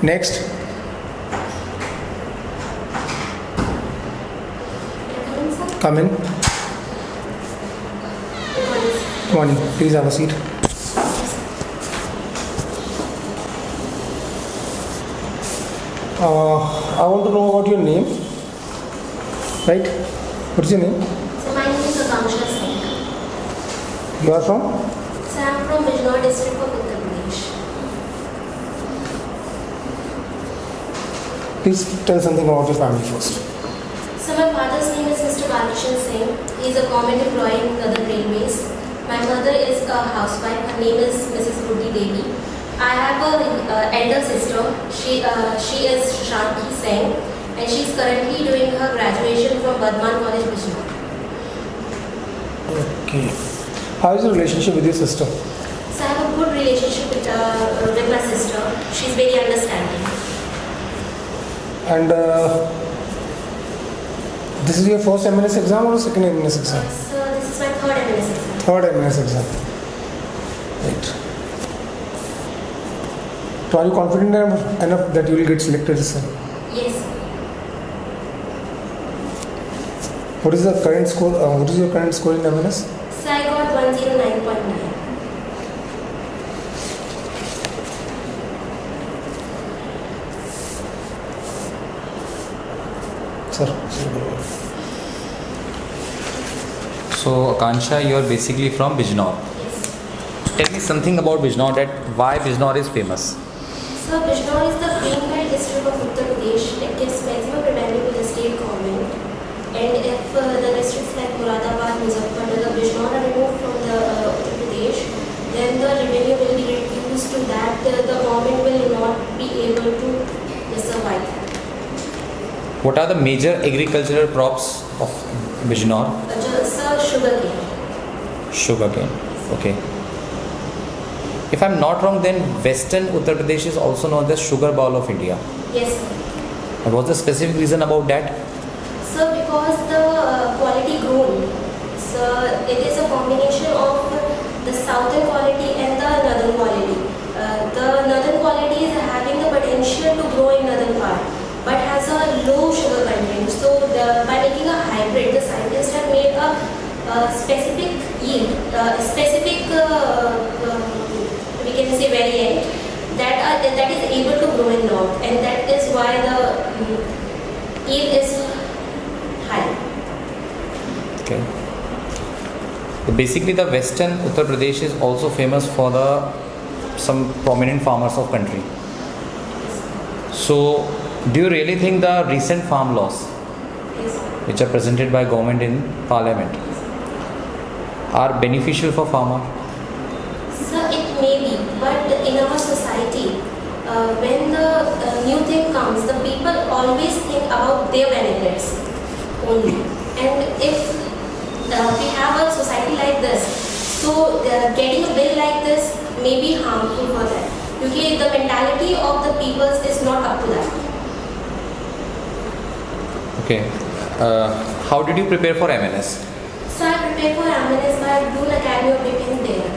Next. Come in. Morning. Please have a seat. I want to know about your name. Right? What's your name? So my name is Akanksha Singh. You are from? So I am from Bijnor district of Uttar Pradesh. Please tell something about your family first. So my father's name is Mr. Balkishan Singh. He is a government employee in Southern Railways. My mother is a housewife. Her name is Mrs. Ruti Devi. I have a elder sister. She is Shanti Singh, and she is currently doing her graduation from Badman College, Bijnor. Okay. How is your relationship with your sister? So I have a good relationship with my sister. She is very understanding. And this is your first MNS exam or second MNS exam? So this is my third MNS exam. Third MNS exam. Right. So are you confident enough that you will get selected this time? Yes. What is the current score? What is your current score in MNS? So I got 109.9. Sir. So Akansha, you are basically from Bijnor. Yes. Tell me something about Bijnor, that why Bijnor is famous. So Bijnor is the greenbelt district of Uttar Pradesh. It gives maximum revenue to the state government. And if the districts like Moradabad, Muzaffarnagar, Bijnor are removed from the Uttar Pradesh, then the revenue will be reduced to that the government will not be able to survive. What are the major agricultural crops of Bijnor? So sugarcane. Sugarcane. Okay. If I'm not wrong, then Western Uttar Pradesh is also known as sugar bowl of India. Yes, sir. And what's the specific reason about that? So because the quality grown, so it is a combination of the southern quality and the northern quality. The northern quality is having the potential to grow in northern part, but has a low sugar content. So by making a hybrid, the scientists have made a specific yield, specific we can say variant that is able to grow in north, and that is why the yield is high. Okay. So basically, the Western Uttar Pradesh is also famous for some prominent farmers of country. So, do you really think the recent farm laws, Yes. which are presented by government in parliament, are beneficial for farmer? So it may be, but in our society, when the new thing comes, the people always think about their benefits only. And if we have a society like this, so getting a bill like this may be harmful for that. Because the mentality of the people is not up to that. Okay. How did you prepare for MNS? So I prepared for MNS by Doon Academy of Defense there.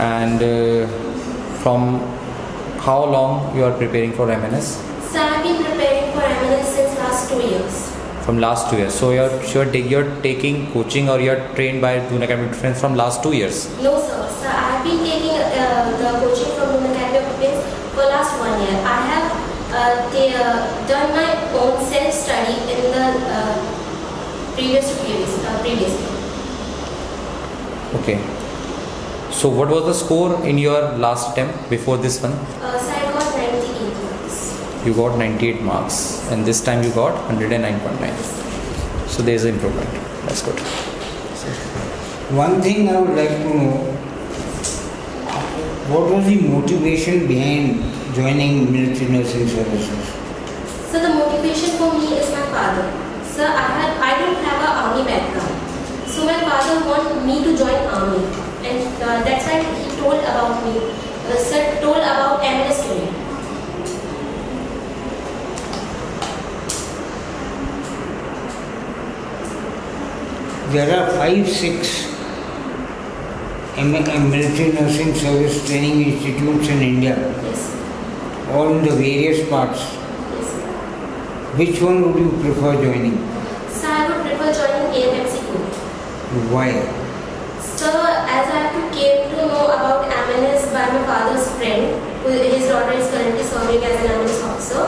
And from how long you are preparing for MNS? So I have been preparing for MNS since last 2 years. From last 2 years. So you're taking coaching, or you're trained by Doon Academy of Defense from last 2 years? No sir, so I have been taking the coaching from Doon Academy of Defense for last 1 year. I have done my own self-study in the previous year. Okay. So what was the score in your last attempt before this one? So I got 98 marks. You got 98 marks, and this time you got 109.9. So there is an improvement. That's good. One thing I would like to know, what was the motivation behind joining military nursing services? So the motivation for me is my father. So I don't have an army background. So my father wanted me to join army, and that's why he told about me. Told about MNS to me. There are 5-6 military nursing service training institutes in India. Yes. all in the various parts. Yes, sir. Which one would you prefer joining? So I would prefer joining AMMC Pune. Why? So as I have came to know about MNS by my father's friend, his daughter is currently serving as an MNS officer.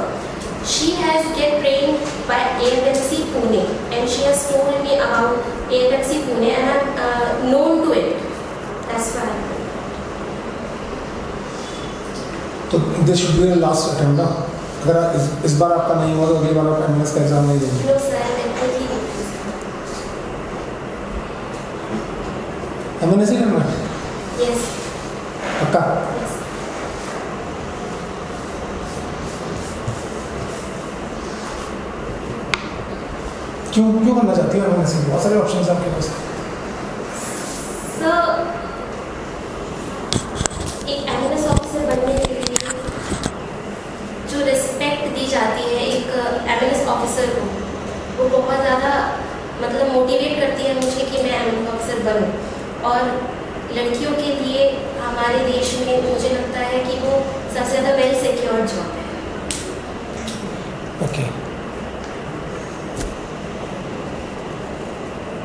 She has get trained by AMMC Pune and she has told me about AMMC Pune and I'm known to it. That's why. तो this should be last attempt ना, अगर इस बार आपका नहीं हुआ तो अगली बार आप एमएनएस का एग्जाम नहीं देंगे. No sir, definitely not. MNS ही करना है Yes. पक्का. Yes. क्यों क्यों करना चाहती हो एमएनएस? बहुत सारे ऑप्शन है आपके पास. So एक MNS ऑफिसर बनने के लिए जो रिस्पेक्ट दी जाती है एक MNS ऑफिसर को, वो बहुत ज़्यादा मतलब मोटिवेट करती है मुझे कि मैं MNS ऑफिसर बनूं. और लड़कियों के लिए हमारे देश में मुझे लगता है कि वो सबसे ज़्यादा वेल सिक्योर्ड जॉब है. ओके.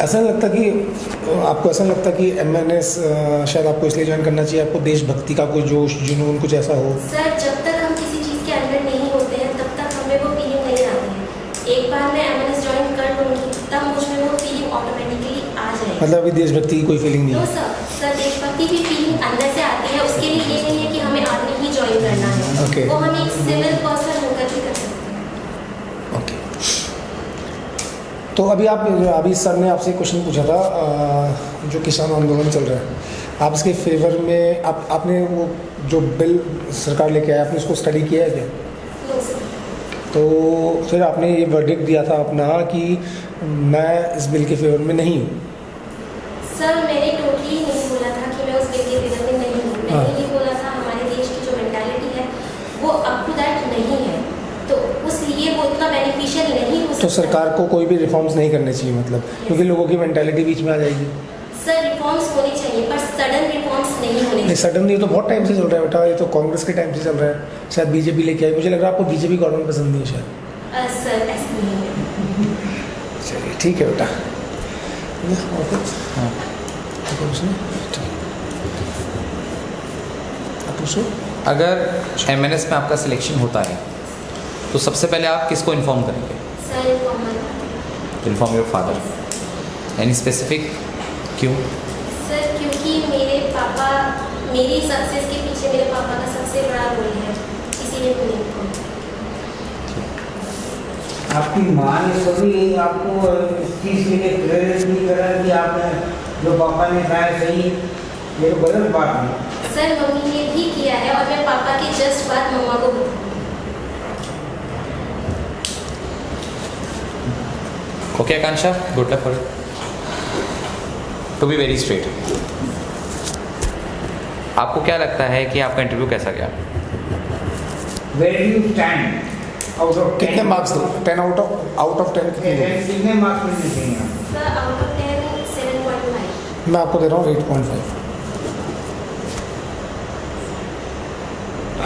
ऐसा नहीं लगता कि आपको ऐसा नहीं लगता कि एमएनएस शायद आपको इसलिए ज्वाइन करना चाहिए, आपको देशभक्ति का कोई जोश जुनून कुछ ऐसा हो? सर जब तक हम किसी चीज़ के अंदर नहीं होते हैं तब तक हमें वो फीलिंग नहीं आती है. एक बार मैं MNS ज्वाइन कर लूँगी तब मुझ में वो फीलिंग ऑटोमेटिकली आ जाएगी. मतलब अभी देशभक्ति की कोई फीलिंग नहीं तो है? सर देशभक्ति की फीलिंग अंदर से आती है. उसके लिए ये नहीं है कि हमें आर्मी ही ज्वाइन करना है. Okay. वो हम एक सिविल पर्सन होकर भी कर सकते हैं. ओके. तो अभी सर ने आपसे एक क्वेश्चन पूछा था जो किसान आंदोलन चल रहा है, आप इसके फेवर में आपने वो जो बिल सरकार लेके आया आपने उसको स्टडी किया है क्या? No sir. तो फिर आपने ये वर्डिक्ट दिया था अपना कि मैं इस बिल के फेवर में नहीं हूँ. सर मैंने टोटली नहीं बोला था कि मैं उस बिल के फेवर में नहीं हूँ. हाँ. मैंने ये बोला था हमारे देश की जो मेंटालिटी है वो अप टू दैट नहीं है, तो उसलिए वो इतना बेनिफिशियल नहीं हो सकता. तो सरकार को कोई भी रिफॉर्म्स नहीं करने चाहिए मतलब, क्योंकि लोगों की मेंटालिटी बीच में आ जाएगी. सर रिफॉर्म्स होने चाहिए पर सडन रिफॉर्म्स नहीं होने नहीं चाहिए. सडनली ये तो बहुत टाइम से चल रहा है बेटा, ये तो कांग्रेस के टाइम से चल रहा है. शायद बीजेपी लेके आई, मुझे लग रहा है आपको बीजेपी गवर्नमेंट पसंद नहीं है शायद. सर ऐसा नहीं है. चलिए ठीक है बेटा. और कुछ? हाँ. और कुछ नहीं? ठीक. आप पूछो. अगर एमएनएस में आपका सिलेक्शन होता है तो सबसे पहले आप किसको इन्फॉर्म करेंगे? Sir inform your father. Any specific? क्यों? सर क्योंकि मेरे पापा मेरी सक्सेस के पीछे मेरे पापा का सबसे बड़ा रोल है, इसीलिए मैं नहीं कहूँ. आपकी माँ ने कभी आपको इस चीज़ के लिए प्रेरित नहीं करा कि आपने जो पापा ने कहा है सही, ये तो गलत बात है. सर मम्मी ने भी किया है और मैं पापा की जस्ट बात मम्मा को बताऊँ. Okay Akanksha, good luck for it. To be very straight, आपको क्या लगता है कि आपका इंटरव्यू कैसा गया? Where do you stand out of 10? कितने मार्क्स दो? 10 आउट ऑफ 10 कितने दोगे? कितने मार्क्स मिलने चाहिए आपको? Sir out of 10 7.5. मैं आपको दे रहा हूँ 8.5.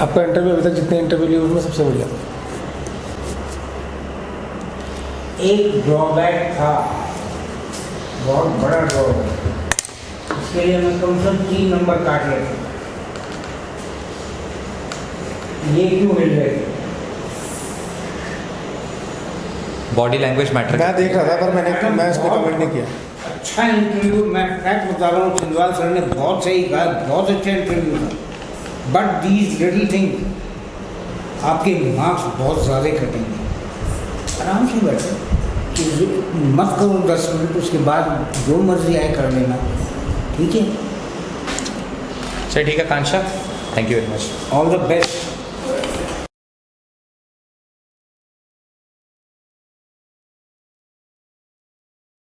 आपका इंटरव्यू अभी तक जितने इंटरव्यू लिए उसमें सबसे बढ़िया. एक ड्रॉबैक था, बहुत बड़ा ड्रॉबैक. इसके लिए मैं कम से कम 3 नंबर काट लेता. ये क्यों मिल रहे थे? Body language matter. मैं देख रहा था पर मैं इस पर कमेंट नहीं किया. अच्छा इंटरव्यू, मैं फैक्ट बता रहा हूँ, छिंदवाल सर ने बहुत सही कहा, बहुत अच्छा इंटरव्यू था. बट दीज लिटिल थिंग आपके मार्क्स बहुत ज़्यादा कटेंगे. आराम से बैठो, मत करो 10 मिनट, उसके बाद जो मर्जी आए कर लेना. ठीक है? चलिए ठीक है Akanksha, thank you very much. All the best.